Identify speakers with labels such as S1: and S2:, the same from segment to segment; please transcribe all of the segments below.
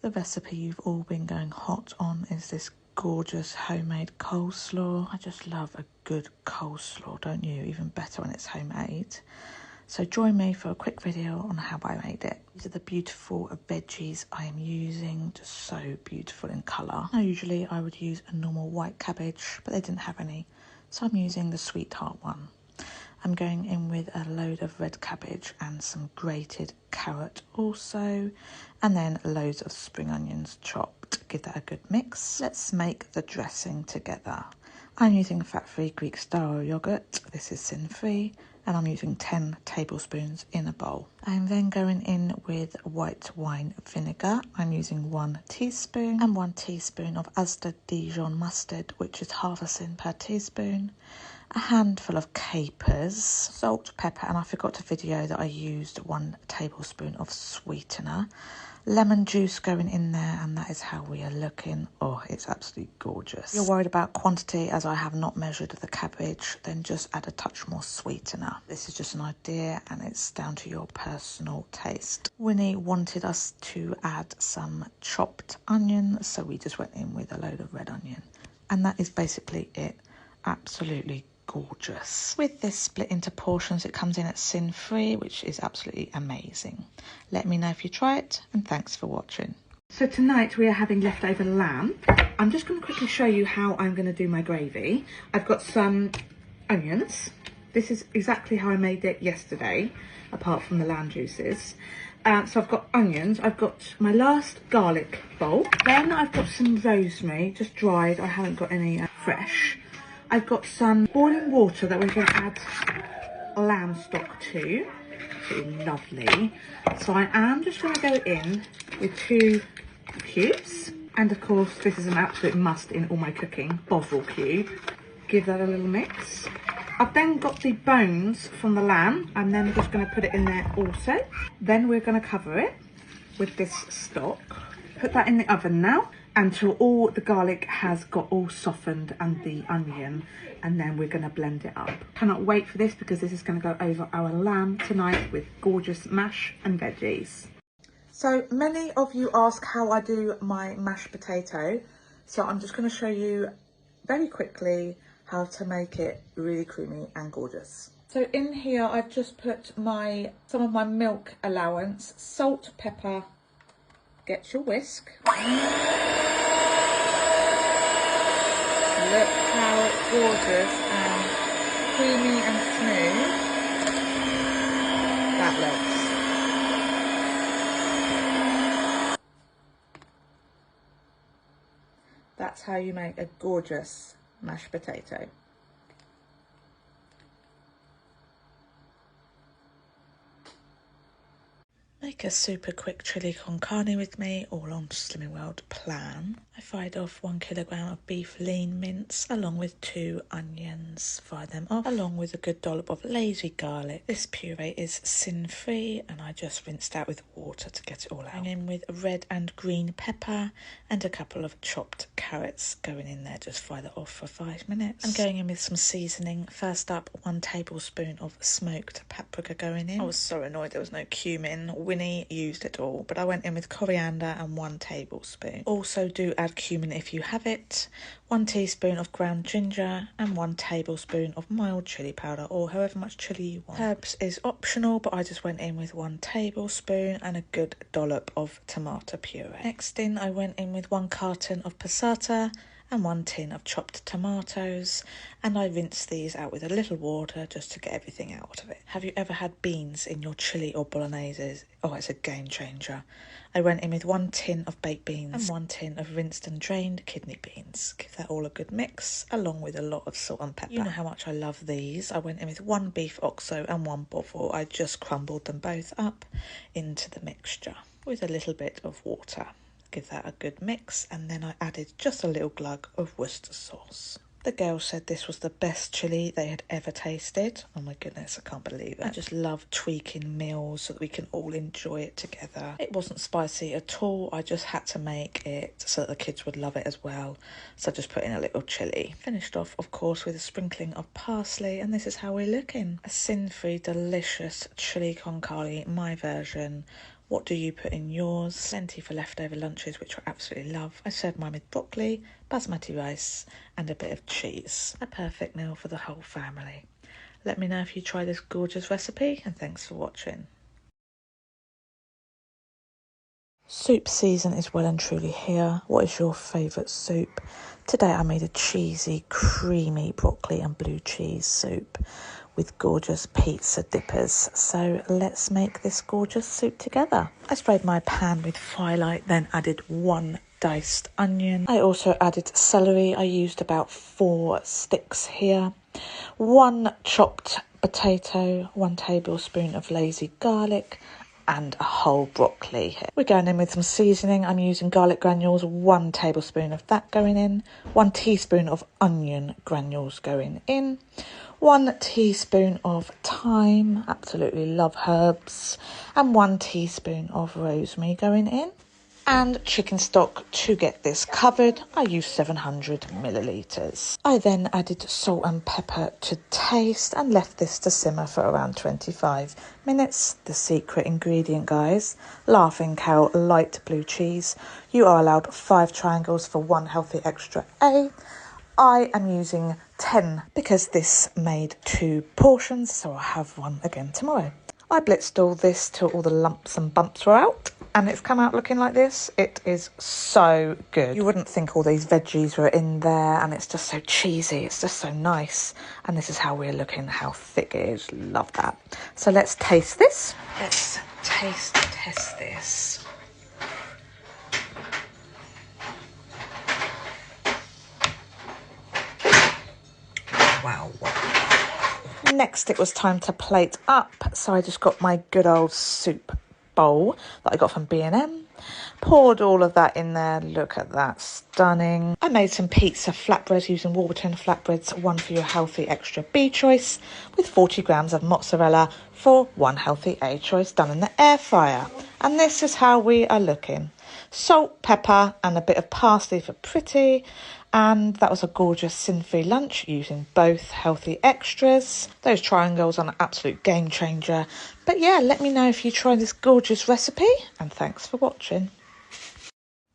S1: The recipe you've all been going hot on is this gorgeous homemade coleslaw. I just love a good coleslaw, don't you? Even better when it's homemade. So join me for a quick video on how I made it. These are the beautiful veggies I am using, just so beautiful in colour. Now usually I would use a normal white cabbage, but they didn't have any, so I'm using the sweetheart one. I'm going in with a load of red cabbage and some grated carrot also, and then loads of spring onions chopped. Give that a good mix. Let's make the dressing together. I'm using fat-free Greek style yogurt. This is sin-free, and I'm using 10 tablespoons in a bowl. I'm then going in with white wine vinegar. I'm using 1 teaspoon and 1 teaspoon of Asda Dijon mustard, which is half a sin per teaspoon. A handful of capers, salt, pepper, and I forgot to video that I used 1 tablespoon of sweetener. Lemon juice going in there, and that is how we are looking. Oh, it's absolutely gorgeous. If you're worried about quantity, as I have not measured the cabbage, then just add a touch more sweetener. This is just an idea and it's down to your personal taste. Winnie wanted us to add some chopped onion, so we just went in with a load of red onion. And that is basically it. Absolutely gorgeous. With this split into portions, it comes in at sin-free, which is absolutely amazing. Let me know if you try it, and thanks for watching. So tonight we are having leftover lamb. I'm just going to quickly show you how I'm going to do my gravy. I've got some onions. This is exactly how I made it yesterday, apart from the lamb juices. So I've got onions, I've got my last garlic bulb, then I've got some rosemary, just dried, I haven't got any fresh. I've got some boiling water that we're going to add lamb stock to. Absolutely lovely. So I am just going to go in with 2 cubes. And of course, this is an absolute must in all my cooking, bovril cube. Give that a little mix. I've then got the bones from the lamb, and then we're just going to put it in there also. Then we're going to cover it with this stock. Put that in the oven now until all the garlic has got all softened and the onion, and then we're going to blend it up. Cannot wait for this because this is going to go over our lamb tonight with gorgeous mash and veggies. So many of you ask how I do my mashed potato, so I'm just going to show you very quickly how to make it really creamy and gorgeous. So in here I've just put some of my milk allowance, salt, pepper. Get your whisk. Look how gorgeous and creamy and smooth that looks. That's how you make a gorgeous mashed potato. Make a super quick chili con carne with me, all on Slimming World plan. I fried off 1 kilogram of beef lean mince along with 2 onions. Fry them off along with a good dollop of lazy garlic. This puree is sin-free and I just rinsed out with water to get it all out. Going in with red and green pepper and a couple of chopped carrots going in there. Just fry that off for 5 minutes. I'm going in with some seasoning. First up, 1 tablespoon of smoked paprika going in. I was so annoyed there was no cumin. Winnie used it all, but I went in with coriander and 1 tablespoon. Also do add cumin if you have it. 1 teaspoon of ground ginger and 1 tablespoon of mild chili powder, or however much chili you want. Herbs is optional, but I just went in with 1 tablespoon and a good dollop of tomato puree. Next in, I went in with 1 carton of passata and 1 tin of chopped tomatoes, and I rinsed these out with a little water just to get everything out of it. Have you ever had beans in your chili or bolognese? Oh, it's a game changer. I went in with 1 tin of baked beans and 1 tin of rinsed and drained kidney beans. Give that all a good mix, along with a lot of salt and pepper. You know how much I love these. I went in with 1 beef oxo and 1 bovril. I just crumbled them both up into the mixture with a little bit of water. Give that a good mix, and then I added just a little glug of Worcester sauce. The girls said this was the best chilli they had ever tasted. Oh my goodness, I can't believe it. I just love tweaking meals so that we can all enjoy it together. It wasn't spicy at all. I just had to make it so that the kids would love it as well. So I just put in a little chilli. Finished off, of course, with a sprinkling of parsley, and this is how we're looking. A sin-free, delicious chili con carne, my version, What do you put in yours? Plenty for leftover lunches, which I absolutely love. I served mine with broccoli, basmati rice and a bit of cheese. A perfect meal for the whole family. Let me know if you try this gorgeous recipe, and thanks for watching. Soup season is well and truly here. What is your favourite soup? Today I made a cheesy, creamy broccoli and blue cheese soup with gorgeous pizza dippers. So let's make this gorgeous soup together. I sprayed my pan with firelight, then added 1 diced onion. I also added celery. I used about 4 sticks here. 1 chopped potato, 1 tablespoon of lazy garlic, and a whole broccoli here. We're going in with some seasoning. I'm using garlic granules, 1 tablespoon of that going in, 1 teaspoon of onion granules going in, 1 teaspoon of thyme, absolutely love herbs, and 1 teaspoon of rosemary going in. And chicken stock to get this covered. I used 700 millilitres. I then added salt and pepper to taste and left this to simmer for around 25 minutes. The secret ingredient, guys, Laughing Cow light blue cheese. You are allowed 5 triangles for 1 healthy extra A. I am using 10 because this made 2 portions, so I'll have 1 again tomorrow. I blitzed all this till all the lumps and bumps were out, and it's come out looking like this. It is so good. You wouldn't think all these veggies were in there, and it's just so cheesy. It's just so nice. And this is how we're looking, how thick it is. Love that. So let's taste this. Let's test this. Wow. Next, it was time to plate up. So I just got my good old soup bowl that I got from B&M. Poured all of that in there. Look at that, stunning. I made some pizza flatbreads using Warburton flatbreads, 1 for your healthy extra B choice, with 40 grams of mozzarella for 1 healthy A choice, done in the air fryer. And this is how we are looking. Salt, pepper and a bit of parsley for pretty. And that was a gorgeous sin-free lunch using both healthy extras. Those triangles are an absolute game changer. But yeah, let me know if you try this gorgeous recipe, and thanks for watching.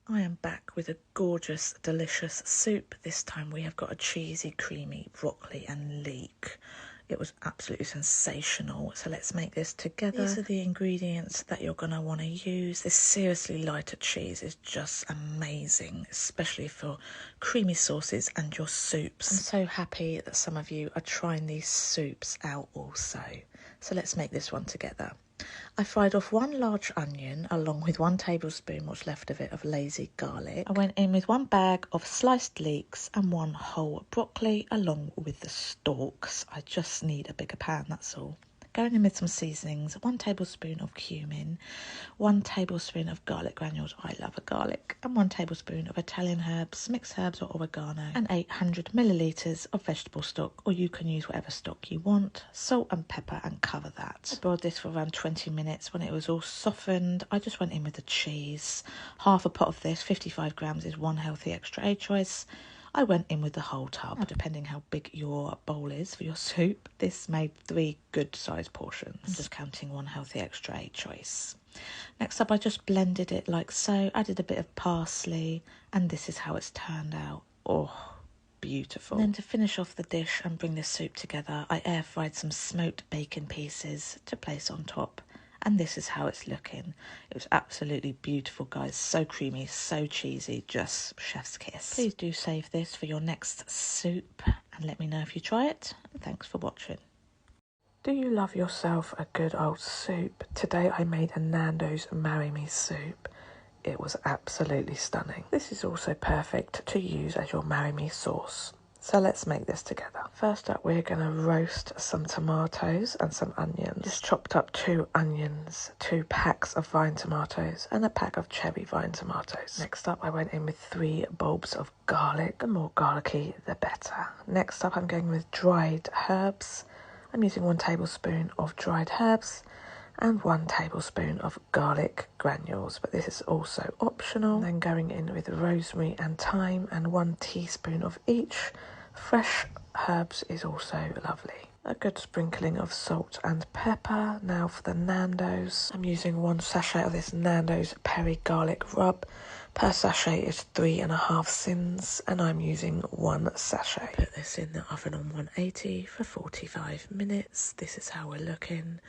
S1: I am back with a gorgeous, delicious soup. This time we have got a cheesy, creamy broccoli and leek. It was absolutely sensational. So let's make this together. These are the ingredients that you're going to want to use. This seriously lighter cheese is just amazing, especially for creamy sauces and your soups. I'm so happy that some of you are trying these soups out also. So let's make this one together. I fried off 1 large onion along with 1 tablespoon, what's left of it, of lazy garlic. I went in with 1 bag of sliced leeks and 1 whole broccoli along with the stalks. I just need a bigger pan, that's all. Going in with some seasonings, 1 tablespoon of cumin, 1 tablespoon of garlic granules, I love a garlic, and 1 tablespoon of Italian herbs, mixed herbs or oregano, and 800 millilitres of vegetable stock, or you can use whatever stock you want, salt and pepper, and cover that. I boiled this for around 20 minutes. When it was all softened, I just went in with the cheese. Half a pot of this, 55 grams, is 1 healthy extra A choice. I went in with the whole tub. Depending how big your bowl is for your soup, this made 3 good sized portions. I'm just counting 1 healthy extra A choice. Next up, I just blended it like so, added a bit of parsley, and this is how it's turned out. Oh, beautiful. And then to finish off the dish and bring this soup together, I air fried some smoked bacon pieces to place on top. And this is how it's looking. It was absolutely beautiful, guys. So creamy, so cheesy, just chef's kiss. Please do save this for your next soup and let me know if you try it. And thanks for watching. Do you love yourself a good old soup? Today I made a Nando's Marry Me soup. It was absolutely stunning. This is also perfect to use as your Marry Me sauce. So let's make this together. First up, we're going to roast some tomatoes and some onions. Just chopped up 2 onions, 2 packs of vine tomatoes, and a pack of cherry vine tomatoes. Next up, I went in with 3 bulbs of garlic. The more garlicky, the better. Next up, I'm going with dried herbs. I'm using 1 tablespoon of dried herbs and 1 tablespoon of garlic granules, but this is also optional. And then going in with rosemary and thyme and 1 teaspoon of each. Fresh herbs is also lovely. A good sprinkling of salt and pepper. Now for the Nando's. I'm using 1 sachet of this Nando's peri garlic rub. Per sachet is 3.5 sins, and I'm using 1 sachet. Put this in the oven on 180 for 45 minutes. This is how we're looking.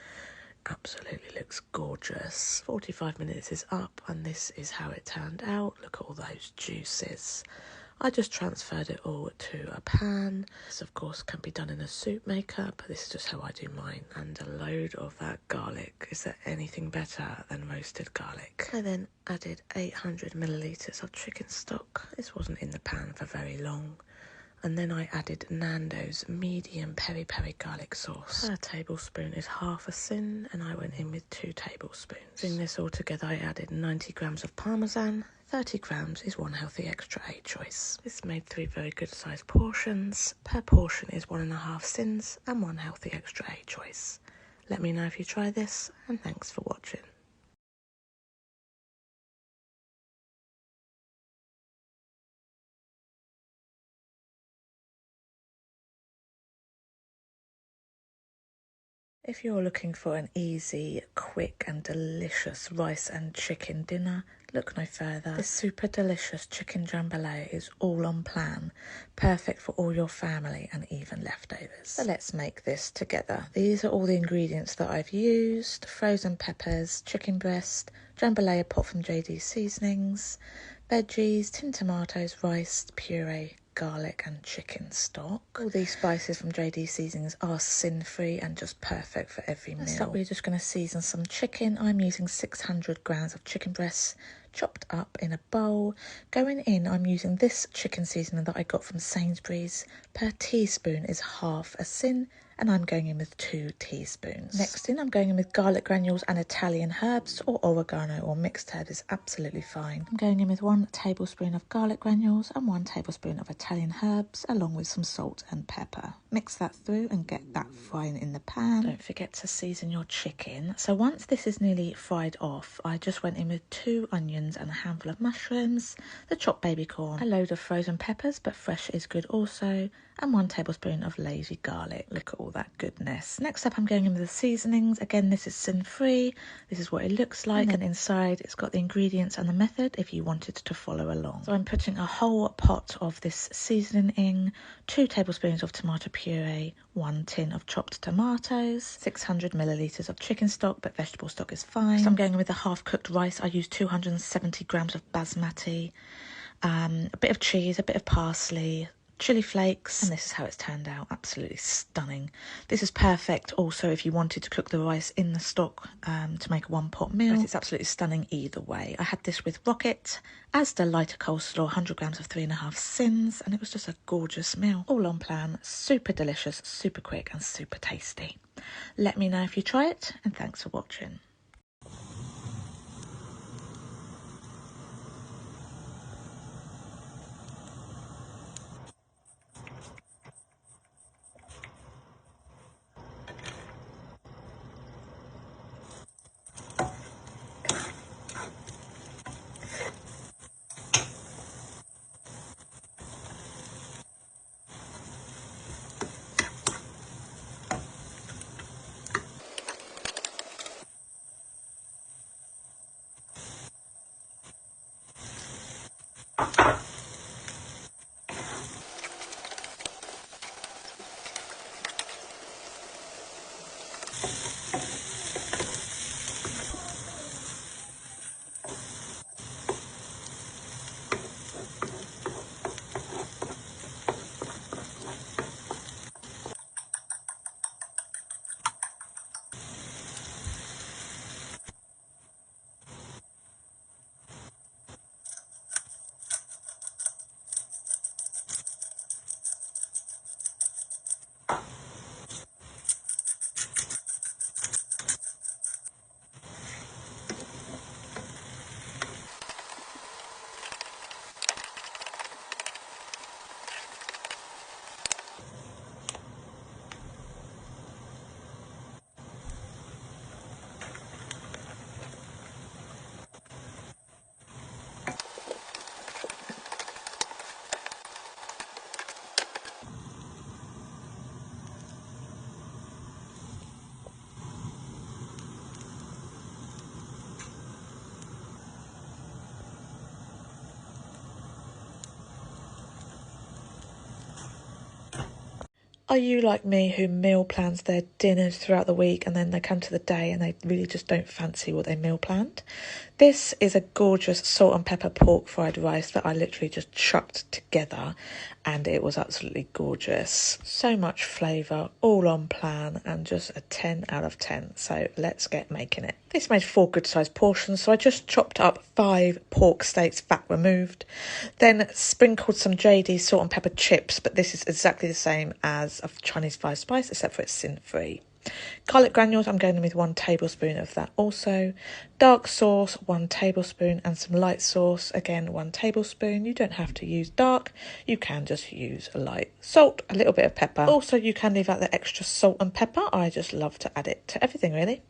S1: Absolutely looks gorgeous. 45 minutes is up, and this is how it turned out. Look at all those juices. I just transferred it all to a pan. This of course can be done in a soup maker, but this is just how I do mine. And a load of that garlic. Is there anything better than roasted garlic? I then added 800 millilitres of chicken stock. This wasn't in the pan for very long. And then I added Nando's medium peri garlic sauce. Per tablespoon is half a sin, and I went in with 2 tablespoons. Mixing this all together, I added 90 grams of parmesan. 30 grams is 1 healthy extra A choice. This made 3 very good sized portions. Per portion is 1.5 sins and 1 healthy extra A choice. Let me know if you try this, and thanks for watching. If you're looking for an easy, quick and delicious rice and chicken dinner, look no further. This super delicious chicken jambalaya is all on plan, perfect for all your family and even leftovers. So let's make this together. These are all the ingredients that I've used: frozen peppers, chicken breast, jambalaya pot from JD Seasonings, veggies, tin tomatoes, rice, puree, garlic and chicken stock. All these spices from JD Seasonings are sin-free and just perfect for every meal. Next up, we're just going to season some chicken. I'm using 600 grams of chicken breasts chopped up in a bowl. Going in, I'm using this chicken seasoning that I got from Sainsbury's. Per teaspoon is half a sin, and I'm going in with 2 teaspoons. Next in, I'm going in with garlic granules and Italian herbs, or oregano or mixed herb is absolutely fine. I'm going in with 1 tablespoon of garlic granules and 1 tablespoon of Italian herbs, along with some salt and pepper. Mix that through and get that frying in the pan. Don't forget to season your chicken. So once this is nearly fried off, I just went in with 2 onions and a handful of mushrooms, the chopped baby corn, a load of frozen peppers, but fresh is good also, and 1 tablespoon of lazy garlic. Look at all that goodness. Next up, I'm going in with the seasonings. Again, this is sin-free. This is what it looks like, and inside it's got the ingredients and the method if you wanted to follow along. So I'm putting a whole pot of this seasoning in, 2 tablespoons of tomato puree, 1 tin of chopped tomatoes, 600 millilitres of chicken stock, but vegetable stock is fine. So I'm going in with the half-cooked rice. I used 270 grams of basmati, a bit of cheese, a bit of parsley, chili flakes, and this is how it's turned out. Absolutely stunning. This is perfect also if you wanted to cook the rice in the stock to make a 1-pot meal, but it's absolutely stunning either way. I had this with rocket, Asda lighter coleslaw, 100 grams of 3.5 sins, and it was just a gorgeous meal. All on plan, super delicious, super quick and super tasty. Let me know if you try it, and thanks for watching. Are you like me who meal plans their dinners throughout the week and then they come to the day and they really just don't fancy what they meal planned? This is a gorgeous salt and pepper pork fried rice that I literally just chucked together and it was absolutely gorgeous. So much flavour, all on plan and just a 10 out of 10. So let's get making it. This made 4 good sized portions, so I just chopped up 5 pork steaks, fat removed, then sprinkled some JD salt and pepper chips, but this is exactly the same as a Chinese 5 spice except for it's sin-free. Garlic granules, I'm going in with 1 tablespoon of that also. Dark sauce, 1 tablespoon, and some light sauce, again 1 tablespoon. You don't have to use dark, you can just use light. Salt, a little bit of pepper. Also, you can leave out the extra salt and pepper. I just love to add it to everything really.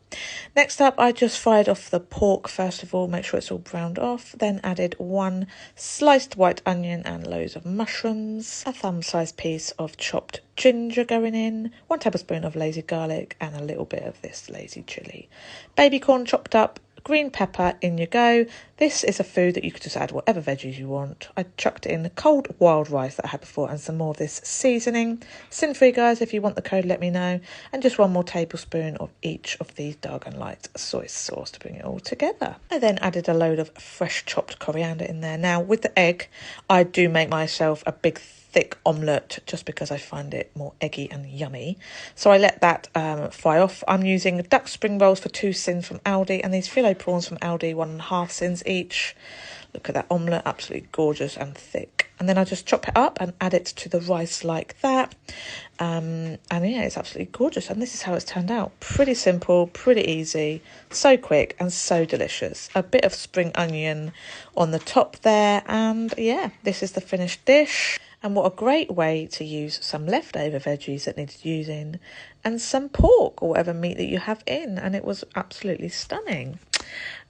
S1: Next up, I just fried off the pork first of all, make sure it's all browned off. Then added 1 sliced white onion and loads of mushrooms. A thumb-sized piece of chopped ginger going in. 1 tablespoon of lazy garlic and a little bit of this lazy chilli. Baby corn chopped up. Green pepper, in you go. This is a food that you could just add whatever veggies you want. I chucked in the cold wild rice that I had before and some more of this seasoning. Sin-free, guys, if you want the code, let me know. And just 1 more tablespoon of each of these dark and light soy sauce to bring it all together. I then added a load of fresh chopped coriander in there. Now, with the egg, I do make myself a big thick omelette just because I find it more eggy and yummy. So I let that fry off. I'm using duck spring rolls for 2 sins from Aldi and these filet prawns from Aldi, 1.5 sins each. Look at that omelette, absolutely gorgeous and thick. And then I just chop it up and add it to the rice like that. And yeah, it's absolutely gorgeous. And this is how it's turned out. Pretty simple, pretty easy, so quick and so delicious. A bit of spring onion on the top there. And yeah, this is the finished dish. And what a great way to use some leftover veggies that needed using and some pork or whatever meat that you have in. And it was absolutely stunning.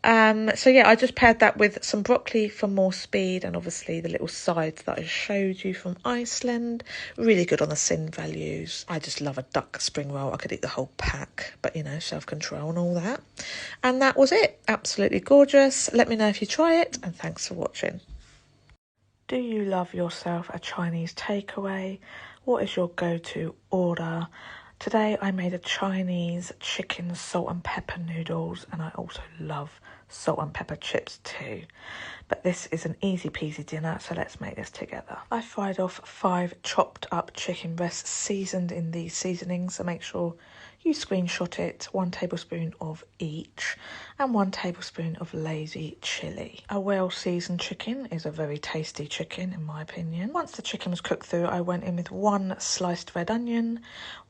S1: So yeah, I just paired that with some broccoli for more speed and obviously the little sides that I showed you from Iceland. Really good on the sin values. I just love a duck spring roll. I could eat the whole pack, but you know, self-control and all that. And that was it. Absolutely gorgeous. Let me know if you try it and thanks for watching. Do you love yourself a Chinese takeaway? What is your go-to order? Today I made a Chinese chicken salt and pepper noodles and I also love salt and pepper chips too. But this is an easy peasy dinner, so let's make this together. I fried off 5 chopped up chicken breasts seasoned in these seasonings, so make sure you screenshot it. 1 tablespoon of each and 1 tablespoon of lazy chilli. A well-seasoned chicken is a very tasty chicken in my opinion. Once the chicken was cooked through, I went in with 1 sliced red onion,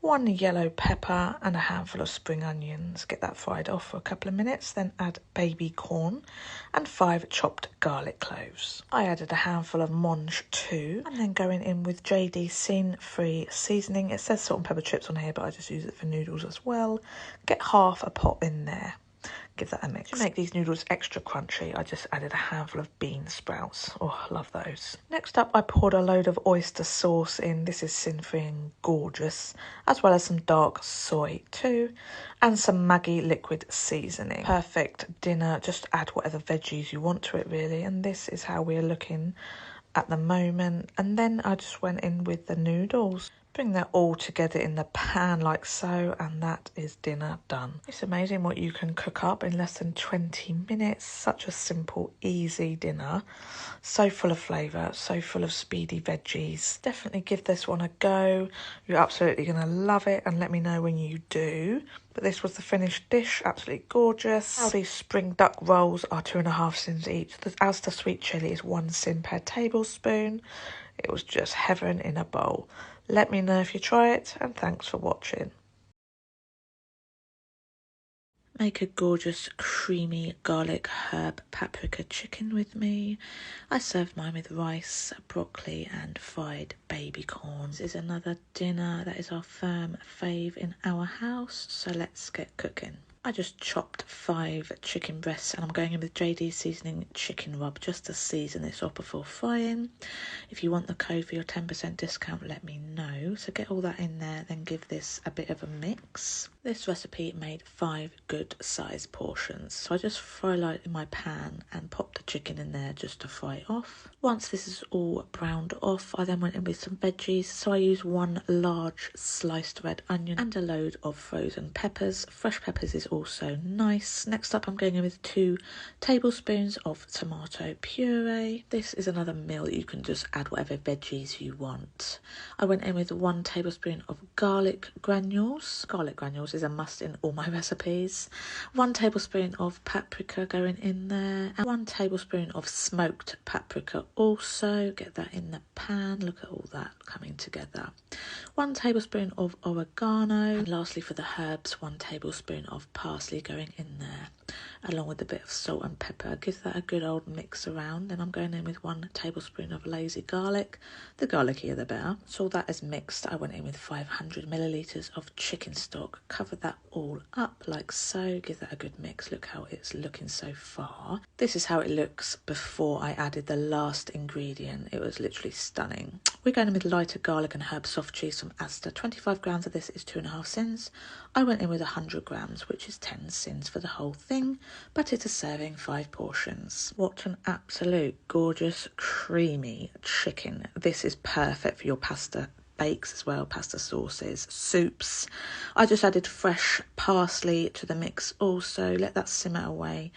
S1: 1 yellow pepper and a handful of spring onions. Get that fried off for a couple of minutes, then add baby corn and 5 chopped garlic cloves. I added a handful of monge too and then going in with JD sin-free seasoning. It says salt and pepper chips on here, but I just use it for noodles as well. Get half a pot in there. Give that a mix. To make these noodles extra crunchy, I just added a handful of bean sprouts. Oh, I love those. Next up, I poured a load of oyster sauce in. This is sin-free and gorgeous, as well as some dark soy too, and some Maggi liquid seasoning. Perfect dinner. Just add whatever veggies you want to it, really. And this is how we're looking at the moment. And then I just went in with the noodles. Bring that all together in the pan like so, and that is dinner done. It's amazing what you can cook up in less than 20 minutes. Such a simple, easy dinner. So full of flavour, so full of speedy veggies. Definitely give this one a go. You're absolutely going to love it, and let me know when you do. But this was the finished dish, absolutely gorgeous. Now these spring duck rolls are 2.5 sins each. The Asda sweet chilli is 1 sin per tablespoon. It was just heaven in a bowl. Let me know if you try it, and thanks for watching. Make a gorgeous creamy garlic herb paprika chicken with me. I served mine with rice, broccoli and fried baby corn. This is another dinner that is our firm fave in our house, so let's get cooking. I just chopped 5 chicken breasts and I'm going in with JD seasoning chicken rub just to season this up before frying. If you want the code for your 10% discount, let me know. So get all that in there, then give this a bit of a mix. This recipe made 5 good sized portions. So I just fry light in my pan and pop the chicken in there just to fry it off. Once this is all browned off, I then went in with some veggies. So I used 1 large sliced red onion and a load of frozen peppers. Fresh peppers is also nice. Next up, I'm going in with 2 tablespoons of tomato puree. This is another meal that you can just add whatever veggies you want. I went in with 1 tablespoon of garlic granules. Garlic granules is a must in all my recipes. 1 tablespoon of paprika going in there, and 1 tablespoon of smoked paprika also. Get that in the pan. Look at all that coming together. 1 tablespoon of oregano, and lastly for the herbs, 1 tablespoon of parsley going in there, along with a bit of salt and pepper. Give that a good old mix around. Then I'm going in with 1 tablespoon of lazy garlic. The garlicier the better. So all that is mixed. I went in with 500 millilitres of chicken stock. Cover that all up like so. Give that a good mix. Look how it's looking so far. This is how it looks before I added the last ingredient. It was literally stunning. We're going in with lighter garlic and herb soft cheese from Asda. 25 grams of this is 2.5 cents. I went in with 100 grams, which is 10 cents for the whole thing, but it's a serving 5 portions. What an absolute gorgeous creamy chicken. This is perfect for your pasta bakes as well, pasta sauces, soups. I just added fresh parsley to the mix also. Let that simmer away,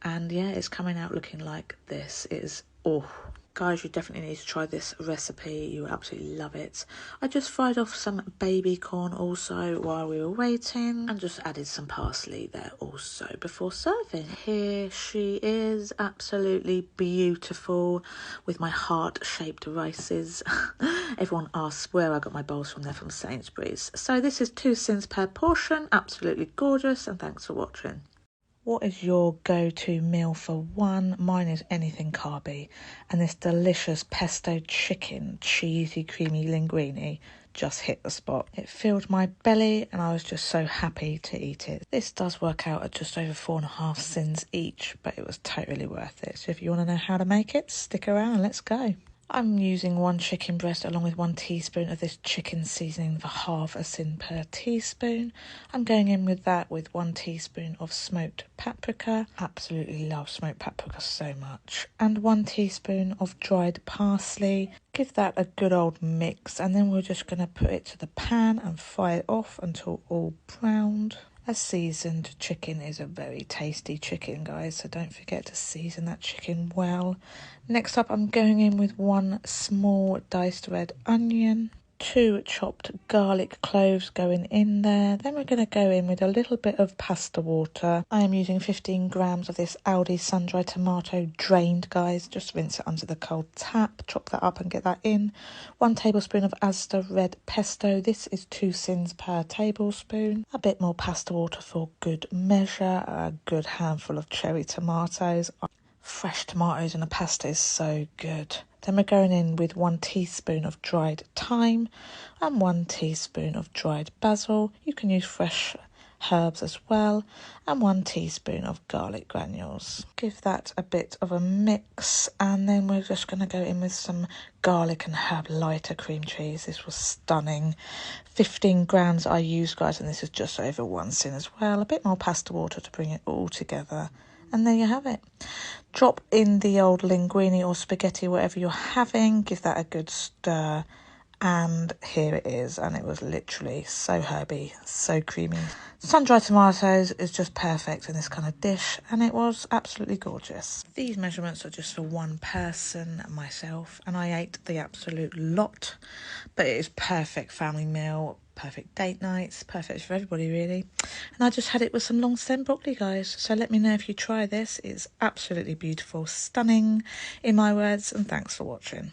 S1: and yeah, it's coming out looking like this. It is, oh guys, you definitely need to try this recipe. You will absolutely love it. I just fried off some baby corn also while we were waiting, and just added some parsley there also before serving. Here she is, absolutely beautiful, with my heart-shaped rices. Everyone asks where I got my bowls from. They're from Sainsbury's. So this is 2 cents per portion. Absolutely gorgeous, and thanks for watching. What is your go-to meal for one? Mine is anything carby, and this delicious pesto chicken, cheesy, creamy linguini just hit the spot. It filled my belly and I was just so happy to eat it. This does work out at just over 4.5 cents each, but it was totally worth it. So if you want to know how to make it, stick around and let's go. I'm using 1 chicken breast along with 1 teaspoon of this chicken seasoning for half a cent per teaspoon. I'm going in with that with 1 teaspoon of smoked paprika. Absolutely love smoked paprika so much. And 1 teaspoon of dried parsley. Give that a good old mix, and then we're just going to put it to the pan and fry it off until all browned. A seasoned chicken is a very tasty chicken, guys, so don't forget to season that chicken well. Next up, I'm going in with 1 small diced red onion, 2 chopped garlic cloves going in there. Then we're going to go in with a little bit of pasta water. I am using 15 grams of this Aldi sun-dried tomato, drained, guys. Just rinse it under the cold tap. Chop that up and get that in. 1 tablespoon of Asda red pesto. This is 2 cents per tablespoon. A bit more pasta water for good measure. A good handful of cherry tomatoes. Fresh tomatoes in a pasta is so good. Then we're going in with 1 teaspoon of dried thyme and 1 teaspoon of dried basil. You can use fresh herbs as well, and 1 teaspoon of garlic granules. Give that a bit of a mix, and then we're just going to go in with some garlic and herb lighter cream cheese. This was stunning. 15 grams I used, guys, and this is just over 1 cent as well. A bit more pasta water to bring it all together. And there you have it. Drop in the old linguini or spaghetti, whatever you're having. Give that a good stir. And here it is. And it was literally so herby, so creamy. Sun-dried tomatoes is just perfect in this kind of dish. And it was absolutely gorgeous. These measurements are just for 1 person, myself. And I ate the absolute lot. But it is perfect family meal. Perfect date nights, perfect for everybody really. And I just had it with some long stem broccoli, guys. So let me know if you try this. It's absolutely beautiful, stunning in my words, and thanks for watching.